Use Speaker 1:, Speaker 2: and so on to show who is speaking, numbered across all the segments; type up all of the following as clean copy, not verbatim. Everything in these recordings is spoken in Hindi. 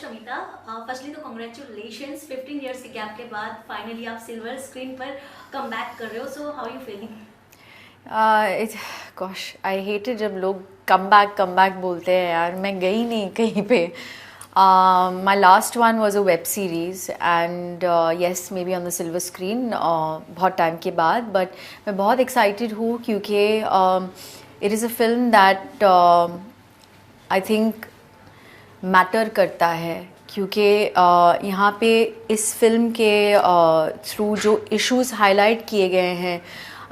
Speaker 1: शमिता, फर्स्टली तो कॉन्ग्रेचुलेशंस 15 इयर्स के गैप के बाद फाइनली आप सिल्वर स्क्रीन पर कम बैक कर रहे हो, so how you feeling?
Speaker 2: Gosh I hated जब लोग कम बैक बोलते हैं यार. मैं गई नहीं कहीं पे. My last one was a web series and yes maybe on the silver screen बहुत टाइम के बाद, but मैं बहुत excited हूँ क्योंकि it is a film that I think matter करता है. क्योंकि यहाँ पे इस फिल्म के थ्रू जो इश्यूज हाईलाइट किए गए हैं,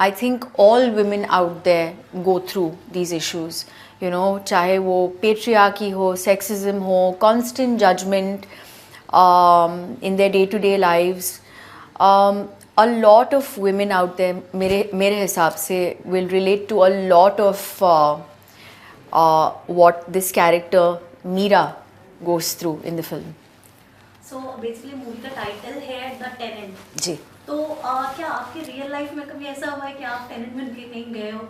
Speaker 2: I think all women out there go through these issues. You know, चाहे वो पेट्रियार्की हो, सेक्सिज्म हो, constant judgment in their day to day lives. A lot of women out there मेरे हिसाब से will relate to a lot of what this character Meera goes through in the film.
Speaker 1: So basically movie का टाइटल है द टेनेंट.
Speaker 2: जी.
Speaker 1: तो क्या आपके रियल लाइफ में कभी ऐसा हुआ है कि आप टेनेंट बन के नहीं गए हो?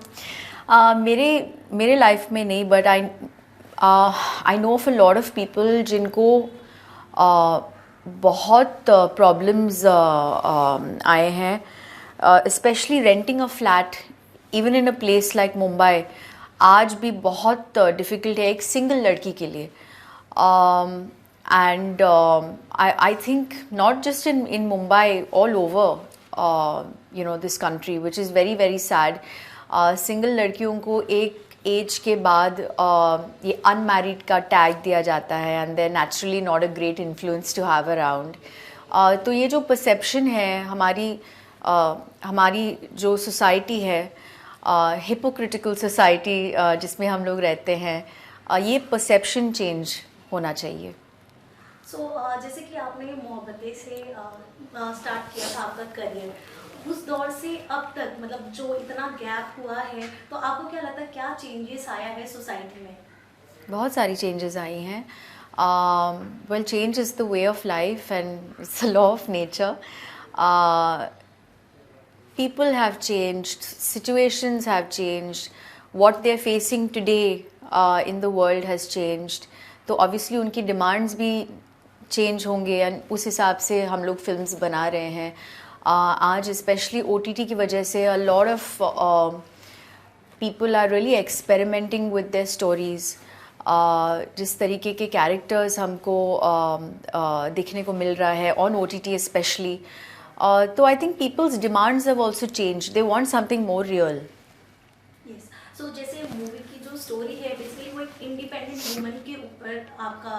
Speaker 2: मेरे लाइफ में नहीं, but I know of a lot of people जिनको बहुत प्रॉब्लम्स आए हैं, specially renting a flat even in a place like Mumbai आज भी बहुत डिफ़िकल्ट है एक सिंगल लड़की के लिए. And I think not just in Mumbai, all over this country, which is very very sad. Single लड़कियों को एक एज के बाद ये अनमैरिड का टैग दिया जाता है, and they're naturally not a great influence to have around. तो ये जो परसेप्शन है हमारी जो सोसाइटी है, हिपोक्रिटिकल सोसाइटी जिसमें हम लोग रहते हैं, ये परसेप्शन चेंज होना चाहिए.
Speaker 1: सो जैसे कि आपने मोहब्बतें से स्टार्ट किया था आपका करियर, उस दौर से अब तक मतलब जो इतना गैप हुआ है, तो आपको क्या लगता है क्या चेंजेस आया है सोसाइटी में?
Speaker 2: बहुत सारी चेंजेस आई हैं. Well, change is the way of life and it's the law of nature. People have changed, situations have changed, what they're facing today in the world has changed. तो obviously उनकी demands भी चेंज होंगे एंड उस हिसाब से हम लोग फिल्म्स बना रहे हैं. आज स्पेशली OTT की वजह से a lot of people are really experimenting with their stories. जिस तरीके के कैरेक्टर्स हमको देखने को मिल रहा है on OTT स्पेशली, तो I think people's demands have also change. They want something more real.
Speaker 1: Yes. So जैसे मूवी की जो स्टोरी है बेसिकली वो एक इंडिपेंडेंट वुमन के ऊपर आपका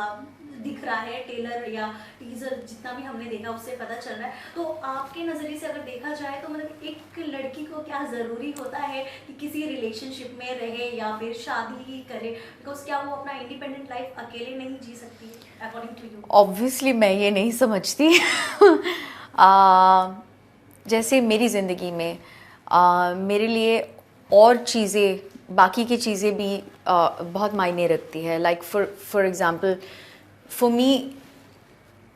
Speaker 1: दिख रहा है. टेलर या टीजर जितना भी हमने देखा उससे पता चल रहा है. तो आपके नज़रिए से अगर देखा जाए तो मतलब एक लड़की को क्या ज़रूरी होता है कि किसी रिलेशनशिप में रहे या फिर शादी ही करे? बिकॉज क्या वो अपना इंडिपेंडेंट लाइफ अकेले नहीं जी सकती अकॉर्डिंग टू यू?
Speaker 2: ऑब्वियसली मैं ये नहीं समझती. जैसे मेरी ज़िंदगी में मेरे लिए और चीज़ें, बाकी की चीज़ें भी बहुत मायने रखती है. Like for example, for me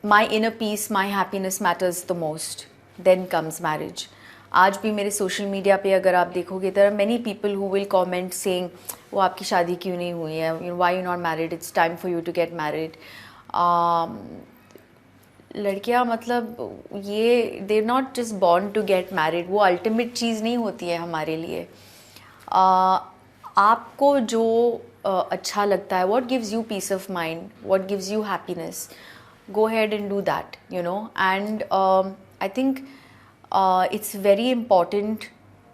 Speaker 2: my inner peace, my happiness matters the most. Then comes marriage. आज भी मेरे सोशल मीडिया पे अगर आप देखोगे, there are many people who will comment saying वो आपकी शादी क्यों नहीं हुई है, why you not married, it's time for you to get married. लड़कियां मतलब ये they not just born to get married. वो अल्टीमेट चीज़ नहीं होती है हमारे लिए. आपको जो अच्छा लगता है, what gives you peace of mind, what gives you happiness, go ahead and do that, you know. And I think it's very important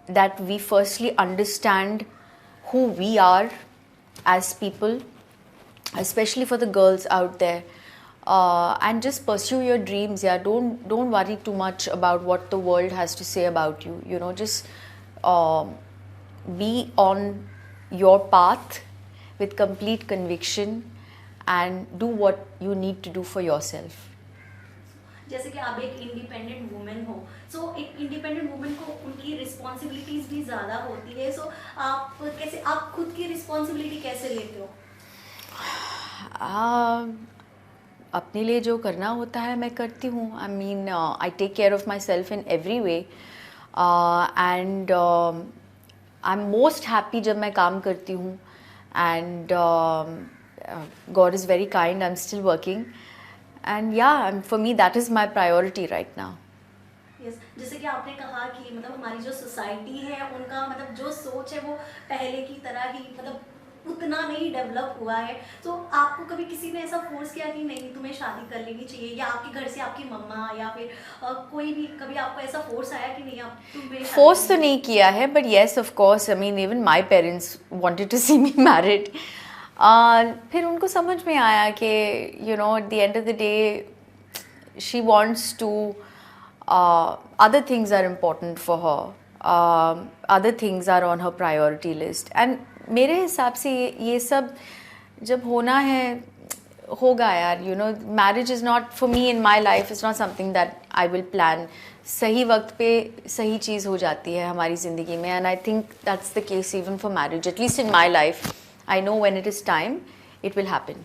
Speaker 2: that we firstly understand who we are as people, especially for the girls out there, and just pursue your dreams. Yeah, don't worry too much about what the world has to say about you. You know, just be on your path with complete conviction and do what you need to do for yourself.
Speaker 1: जैसे कि आप एक इंडिपेंडेंट वुमेन हो, सो एक इंडिपेंडेंट वुमेन को उनकी रिस्पॉन्सिबिलिटीज भी ज़्यादा होती है. सो आप खुद की रिस्पॉन्सिबिलिटी कैसे लेते हो?
Speaker 2: अपने लिए जो करना होता है मैं करती हूँ. I mean I take care of my self in every way, and I am most happy जब मैं काम करती हूँ. And God is very kind, I am still working. and yeah, and for me that is my priority right now.
Speaker 1: Yes, जैसे कि आपने कहा कि मतलब हमारी जो सोसाइटी है उनका मतलब जो सोच है वो पहले की तरह ही मतलब उतना नहीं डेवलप हुआ है। तो आपको कभी किसी ने ऐसा फोर्स किया कि नहीं तुम्हें शादी कर लेनी चाहिए, या आपके घर से आपकी मम्मा या फिर कोई भी कभी आपको ऐसा फोर्स आया कि नहीं आप तुम्हें शादी
Speaker 2: फोर्स तो
Speaker 1: करनी
Speaker 2: नहीं किया है, but yes of course, I mean even my parents wanted to see me married. फिर उनको समझ में आया कि you know at the end of the day she wants to other things are important for her, other things are on her priority list, and मेरे हिसाब से ये सब जब होना है होगा यार, you know, marriage is not for me in my life, it's not something that I will plan. सही वक्त पे सही चीज़ हो जाती है हमारी ज़िंदगी में, and I think that's the case even for marriage, at least in my life. I know when it is time, it will happen.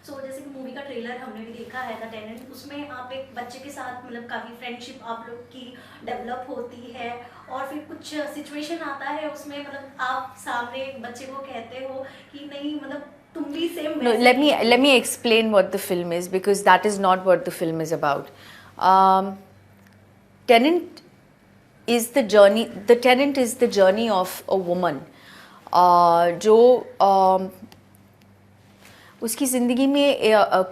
Speaker 1: सो जैसे कि मूवी का ट्रेलर हमने भी देखा है द टेनेंट, उसमें आप एक बच्चे के साथ मतलब काफ़ी फ्रेंडशिप आप लोग की डेवलप होती है, और फिर कुछ सिचुएशन आता है उसमें मतलब आप सामने एक बच्चे को कहते हो कि नहीं मतलब तुम भी same.
Speaker 2: No, let me explain what the film is, because that is not what the film is about. Tenant is the journey. The Tenant is the journey of a woman, जो उसकी ज़िंदगी में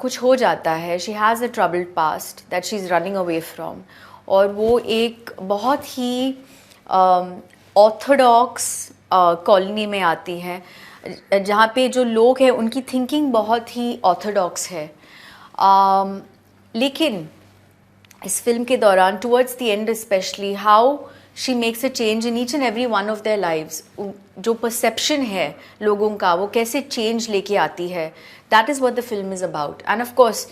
Speaker 2: कुछ हो जाता है, she has a troubled past that she is running away from, और वो एक बहुत ही ऑर्थोडॉक्स कॉलोनी में आती है जहाँ पे जो लोग हैं उनकी थिंकिंग बहुत ही ऑर्थोडॉक्स है। लेकिन इस फिल्म के दौरान towards the end specially how she makes a change in each and every one of their lives, जो परसेप्शन है लोगों का वो कैसे चेंज लेके आती है, that is what the film is about. And of course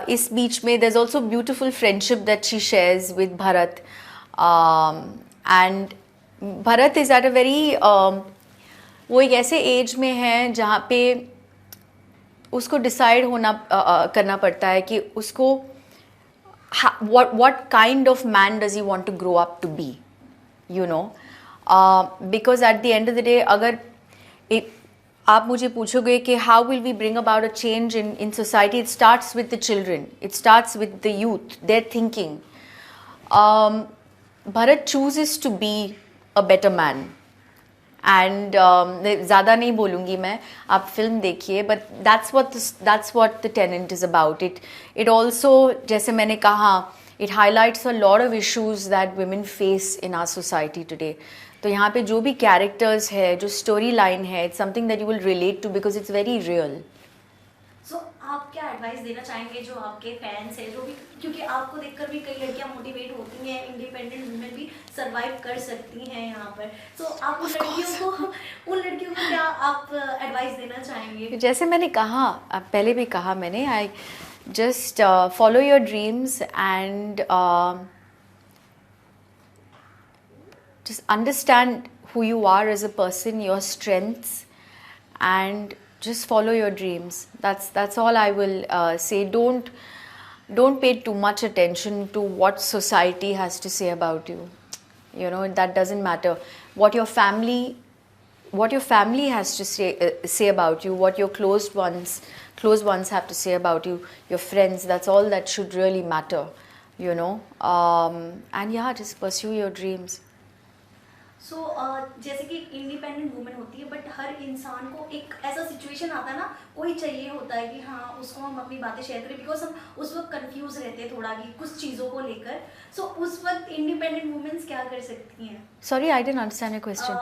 Speaker 2: इस बीच में there is also beautiful friendship that she shares with Bharat, and Bharat is at a very वो एक ऐसे एज में है जहाँ पे उसको डिसाइड होना करना पड़ता है कि उसको what kind of man does he want to grow up to be, you know, because at the end of the day अगर आप मुझे पूछोगे कि how will we bring about a change in society, it starts with the children, it starts with the youth, their thinking. Bharat chooses to be a better man, and ज़्यादा नहीं बोलूँगी मैं, आप फिल्म देखिए, but that's what the Tenant is about. It also, जैसे मैंने कहा, it highlights a lot of issues that women face in our society today. तो यहाँ पे जो भी characters है, जो story line है, it's something that you will relate to because it's very real.
Speaker 1: सो आप क्या एडवाइस देना चाहेंगे जो आपके फैंस हैं, जो भी, क्योंकि आपको देखकर भी कई लड़कियां मोटिवेट होती हैं, इंडिपेंडेंट वुमेन भी सरवाइव कर सकती हैं यहाँ पर, सो आप उन लड़कियों को क्या आप एडवाइस देना चाहेंगे?
Speaker 2: जैसे मैंने कहा, पहले भी कहा मैंने, I just follow your dreams and just understand who you are as a person, your strengths, and just follow your dreams. That's all I will say. Don't pay too much attention to what society has to say about you. You know, that doesn't matter. What your family has to say about you, what your close ones have to say about you, your friends, that's all that should really matter, you know. And yeah, just pursue your dreams.
Speaker 1: सो जैसे कि इंडिपेंडेंट वुमेन होती है, बट हर इंसान को एक ऐसा सिचुएशन आता है ना, कोई चाहिए होता है कि हाँ उसको हम अपनी बातें शेयर करें, बिकॉज हम उस वक्त कंफ्यूज रहते हैं थोड़ा कि कुछ चीज़ों को लेकर। सो उस वक्त इंडिपेंडेंट वुमेन्स क्या कर सकती हैं?
Speaker 2: Sorry, I didn't understand your question.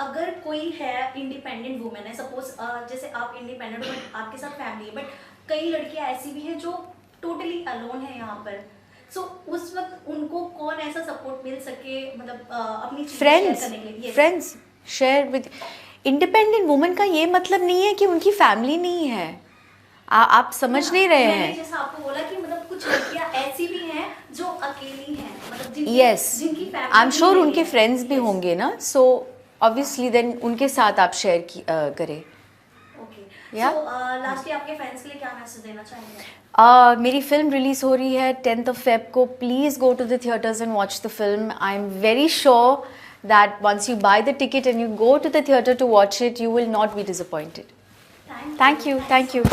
Speaker 1: अगर कोई है इंडिपेंडेंट वुमेन है, सपोज जैसे आप इंडिपेंडेंट हो बट आपके साथ फैमिली है, बट कई लड़कियाँ ऐसी भी हैं जो टोटली अलोन है यहाँ पर, सो उस वक्त उनको कौन ऐसा सपोर्ट मिल सके, मतलब अपनी
Speaker 2: friends share with. Independent woman का ये मतलब नहीं है कि उनकी फैमिली नहीं है, आप समझ नहीं रहे हैं।
Speaker 1: जैसा आपको बोला कि मतलब कुछ लड़कियां ऐसी भी हैं जो अकेली हैं, मतलब
Speaker 2: जिनकी फैमिली, आई एम श्योर उनके फ्रेंड्स भी होंगे ना, सो ऑब्वियसली देन उनके साथ आप शेयर करें।
Speaker 1: ओके, सो लास्टली आपके फैंस के लिए क्या मैसेज देना चाहेंगे?
Speaker 2: मेरी फिल्म रिलीज़ हो रही है 10th of Feb को। Please go to the theatres and watch the film. I am very sure that once you buy the ticket and you go to the theatre to watch it, you will not be disappointed.
Speaker 1: Thank you.